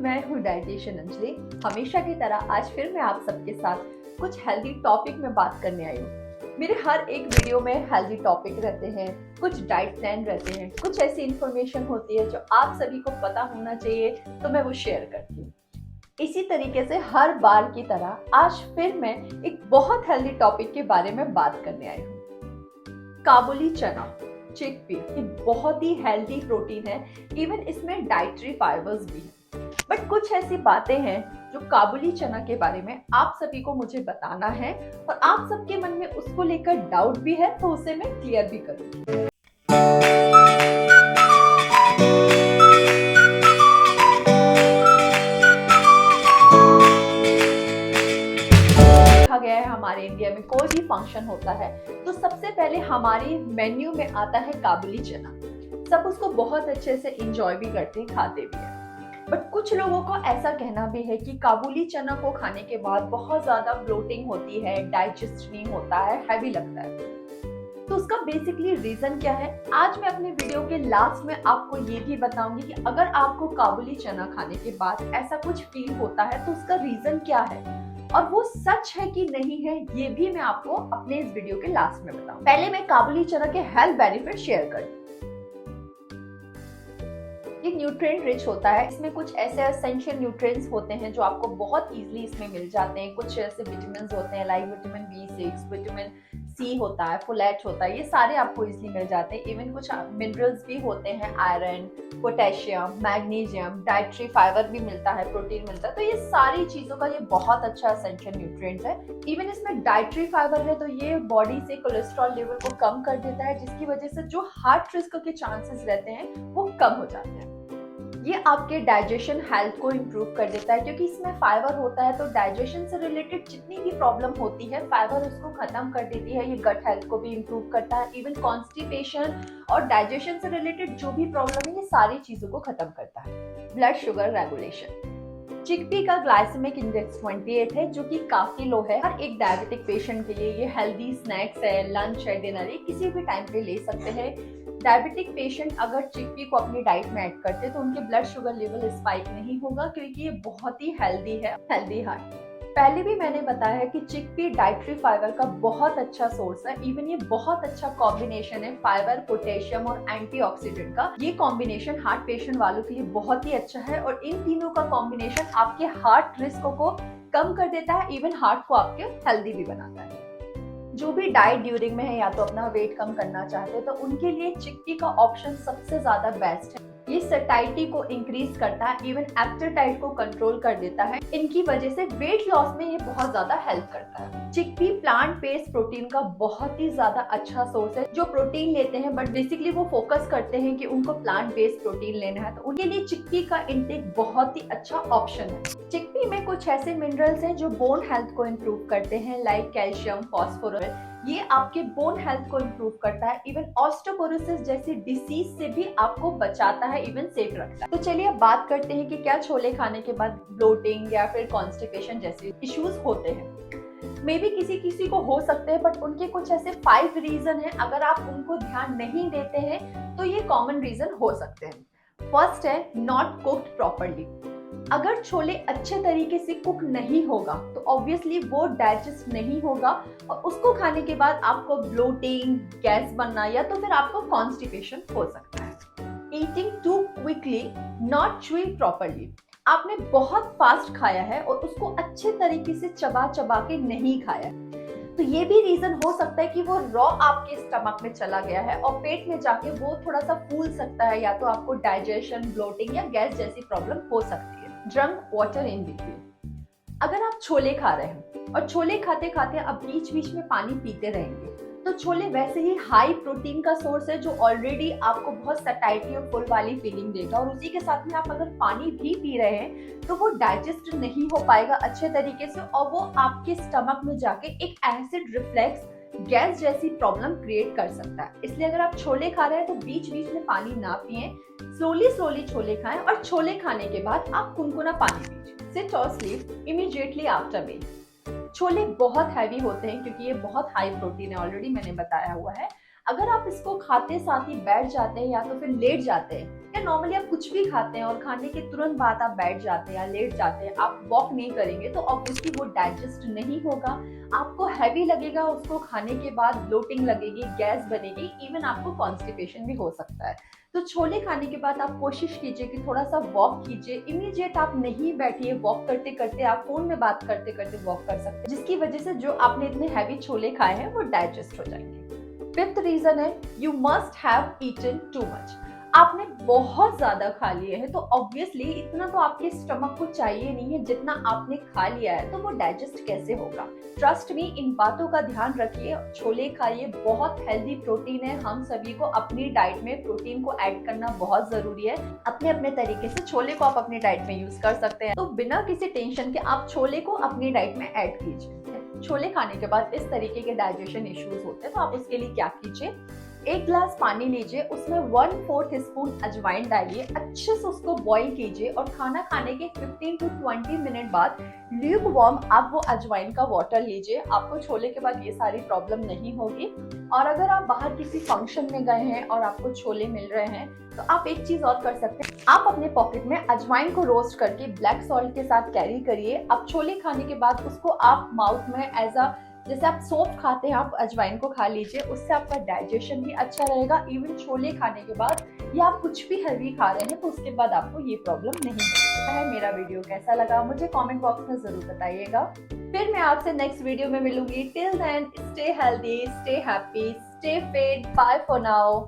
मैं हूँ डाइटिशियन अंजलि। हमेशा की तरह आज फिर मैं आप सबके साथ कुछ हेल्दी टॉपिक में बात करने आई हूँ। मेरे हर एक वीडियो में हेल्दी टॉपिक रहते हैं, कुछ डाइट प्लान रहते हैं, कुछ ऐसी इंफॉर्मेशन होती है जो आप सभी को पता होना चाहिए, तो मैं वो शेयर करती हूँ। इसी तरीके से हर बार की तरह आज फिर मैं एक बहुत हेल्दी टॉपिक के बारे में बात करने आई हूँ। काबुली चना, चिकपी, ये बहुत ही हेल्दी प्रोटीन है। इवन इसमें डाइटरी फाइबर्स भी हैं। बट कुछ ऐसी बातें हैं जो काबुली चना के बारे में आप सभी को मुझे बताना है और आप सबके मन में उसको लेकर डाउट भी है, तो उसे मैं क्लियर भी करूंगी। देखा गया है हमारे इंडिया में कोई भी फंक्शन होता है तो सबसे पहले हमारे मेन्यू में आता है काबुली चना। सब उसको बहुत अच्छे से इंजॉय भी करते हैं, खाते भी हैं। बट कुछ लोगों को ऐसा कहना भी है कि काबुली चना को खाने के बाद बहुत ज्यादा ब्लोटिंग होती है, डाइजेस्ट नहीं होता है, हैवी लगता है। तो उसका बेसिकली रीजन क्या है, आज मैं अपने वीडियो के लास्ट में आपको ये भी बताऊंगी कि अगर आपको काबुली चना खाने के बाद ऐसा कुछ फील होता है तो उसका रीजन क्या है और वो सच है कि नहीं है, ये भी मैं आपको अपने इस वीडियो के लास्ट में बताऊं। पहले मैं काबुली चना के हेल्थ बेनिफिट शेयर करूं। ये न्यूट्रिएंट रिच होता है। इसमें कुछ ऐसे एसेंशियल न्यूट्रिएंट्स होते हैं जो आपको बहुत इजीली इसमें मिल जाते हैं। कुछ ऐसे विटामिन होते हैं like vitamin B6, vitamin C होता है, फोलेट होता है, ये सारे आपको इजीली मिल जाते हैं। इवन कुछ मिनरल्स भी होते हैं, iron, potassium, magnesium, dietary fibre भी मिलता है, प्रोटीन मिलता है। तो ये सारी चीजों का ये बहुत अच्छा एसेंशियल न्यूट्रिएंट्स है। इवन इसमें डाइटरी फाइबर है तो ये बॉडी से कोलेस्ट्रॉल लेवल को कम कर देता है, जिसकी वजह से जो हार्ट रिस्क के चांसेस रहते हैं वो कम हो जाते हैं। ये आपके डाइजेशन हेल्थ को इम्प्रूव कर देता है, क्योंकि इसमें फाइबर होता है तो डाइजेशन से रिलेटेड जितनी भी प्रॉब्लम होती है फाइबर उसको खत्म कर देती है। ये गट हेल्थ को भी इम्प्रूव करता है। इवन कॉन्स्टिपेशन और डाइजेशन से रिलेटेड जो भी प्रॉब्लम है ये सारी चीजों को खत्म करता है। ब्लड शुगर रेगुलेशन, चिकपी का ग्लाइसेमिक इंडेक्स 28 है, जो कि काफी लो है। हर एक डायबिटिक पेशेंट के लिए ये हेल्दी स्नैक्स है, लंच है, डिनर है, किसी भी टाइम पे ले सकते हैं। डायबिटिक पेशेंट अगर चिकपी को अपनी डाइट में ऐड करते हैं तो उनके ब्लड शुगर लेवल स्पाइक नहीं होगा, क्योंकि ये बहुत ही हेल्दी है। हेल्दी हार्ट, पहले भी मैंने बताया है कि चिकपी डाइटरी फाइबर का बहुत अच्छा सोर्स है। इवन ये बहुत अच्छा कॉम्बिनेशन है फाइबर, पोटेशियम और एंटीऑक्सीडेंट का। ये कॉम्बिनेशन हार्ट पेशेंट वालों के लिए बहुत ही अच्छा है और इन तीनों का कॉम्बिनेशन आपके हार्ट रिस्क को कम कर देता है, इवन हार्ट को आपके हेल्दी भी बनाता है। जो भी डाइट ड्यूरिंग में है या तो अपना वेट कम करना चाहते हैं तो उनके लिए चिकपी का ऑप्शन सबसे ज्यादा बेस्ट है। ये सैटिस्फैक्शन को इंक्रीज करता है, इवन एपेटाइट को कंट्रोल कर देता है। इनकी वजह से वेट लॉस में ये बहुत ज्यादा हेल्प करता है। चिकपी प्लांट बेस्ड प्रोटीन का बहुत ही ज्यादा अच्छा सोर्स है। जो प्रोटीन लेते हैं बट बेसिकली वो फोकस करते हैं कि उनको प्लांट बेस्ड प्रोटीन लेना है, तो उनके लिए चिकपी का इंटेक बहुत ही अच्छा ऑप्शन है। चिकपी में कुछ ऐसे मिनरल्स हैं जो बोन हेल्थ को इम्प्रूव करते हैं, लाइक कैल्शियम, फास्फोरस। ये आपके बोन हेल्थ को इम्प्रूव करता है। इवन ऑस्टियोपोरोसिस जैसी डिसीज से भी आपको बचाता है, इवन सेफ रखता है। तो चलिए अब बात करते हैं कि क्या छोले खाने के बाद ब्लोटिंग या फिर कॉन्स्टिपेशन जैसे इश्यूज होते हैं। मे बी किसी किसी को हो सकते हैं, बट उनके कुछ ऐसे 5 रीजन है। अगर आप उनको ध्यान नहीं देते हैं तो ये कॉमन रीजन हो सकते हैं। फर्स्ट है नॉट कुक्ड प्रॉपरली। अगर छोले अच्छे तरीके से कुक नहीं होगा तो ऑब्वियसली वो डाइजेस्ट नहीं होगा और उसको खाने के बाद आपको ब्लोटिंग, गैस बनना या तो फिर आपको कॉन्स्टिपेशन हो सकता है। Eating too quickly, not chewing properly. आपने बहुत फास्ट खाया है और उसको अच्छे तरीके से चबा चबा के नहीं खाया, तो ये भी रीजन हो सकता है कि वो रॉ आपके स्टमक में चला गया है और पेट में जाके वो थोड़ा सा फूल सकता है, या तो आपको डाइजेशन, ब्लोटिंग या गैस जैसी प्रॉब्लम हो सकती है। ड्रंक वाटर इन बिटवीन, अगर आप छोले खा रहे हैं और छोले खाते खाते आप बीच बीच में पानी पीते रहेंगे तो छोले वैसे ही हाई प्रोटीन का सोर्स है जो ऑलरेडी आपको बहुत सटाइटी और फुल वाली फीलिंग देगा, और उसी के साथ में आप अगर पानी भी पी रहे हैं तो वो डाइजेस्ट नहीं हो पाएगा अच्छे तरीके से और वो आपके स्टमक में जाके एक एसिड रिफ्लेक्स, गैस जैसी प्रॉब्लम क्रिएट कर सकता है। इसलिए अगर आप छोले खा रहे हैं तो बीच बीच में पानी ना पिए, स्लोली छोले खाएं और छोले खाने के बाद आप गुनगुना पानी पीजिए। सिट और स्लीप इमीडिएटली आफ्टर मील। छोले बहुत हैवी होते हैं क्योंकि ये बहुत हाई प्रोटीन है, ऑलरेडी मैंने बताया हुआ है। अगर आप इसको खाते साथ ही बैठ जाते हैं या तो फिर लेट जाते हैं या नॉर्मली आप कुछ भी खाते हैं और खाने के तुरंत बाद आप बैठ जाते हैं या लेट जाते हैं, आप वॉक नहीं करेंगे तो ऑब्वियसली वो डाइजेस्ट नहीं होगा, आपको हैवी लगेगा, उसको खाने के बाद ब्लोटिंग लगेगी, गैस बनेगी, इवन आपको कॉन्स्टिपेशन भी हो सकता है। तो छोले खाने के बाद आप कोशिश कीजिए कि थोड़ा सा वॉक कीजिए, इमीडिएट आप नहीं बैठिए, वॉक करते करते आप फोन में बात करते करते वॉक कर सकते हैं, जिसकी वजह से जो आपने इतने हैवी छोले खाए हैं वो डाइजेस्ट हो जाएंगे। फिफ्थ रीजन है you must have eaten too much. आपने बहुत ज्यादा खा लिए हैं तो ऑब्वियसली इतना तो आपके स्टमक को चाहिए नहीं है, जितना आपने खा लिया है तो वो डाइजेस्ट कैसे होगा। ट्रस्ट मी, इन बातों का ध्यान रखिए, छोले खाइए, बहुत हेल्दी प्रोटीन है, हम सभी को अपनी डाइट में प्रोटीन को ऐड करना बहुत जरूरी है। अपने अपने तरीके से छोले को आप अपनी डाइट में यूज कर सकते हैं, तो बिना किसी टेंशन के आप छोले को अपनी डाइट में ऐड कीजिए। छोले खाने के बाद इस तरीके के डाइजेशन इश्यूज होते हैं तो आप उसके लिए क्या कीजिए, एक ग्लास पानी लीजिए, उसमें 1/4 स्पून अजवाइन डालिए, अच्छे से उसको बॉईल कीजिए और खाना खाने के 15 to 20 मिनट बाद ल्यूक वार्म आप वो अजवाइन का वाटर लीजिए। आपको छोले के बाद ये सारी प्रॉब्लम नहीं होगी। और अगर आप बाहर किसी फंक्शन में गए हैं और आपको छोले मिल रहे हैं तो आप एक चीज और कर सकते हैं, आप अपने पॉकेट में अजवाइन को रोस्ट करके ब्लैक सॉल्ट के साथ कैरी करिए। अब छोले खाने के बाद उसको आप माउथ में एज अ, जैसे आप सौंफ खाते हैं, आप अजवाइन को खा लीजिए, उससे आपका डाइजेशन भी अच्छा रहेगा। इवन छोले खाने के बाद या आप कुछ भी हेल्दी खा रहे हैं तो उसके बाद आपको ये प्रॉब्लम नहीं है। मेरा वीडियो कैसा लगा मुझे कमेंट बॉक्स में जरूर बताइएगा। फिर मैं आपसे नेक्स्ट वीडियो में मिलूंगी। Till then stay healthy, stay happy, stay fit, bye for now.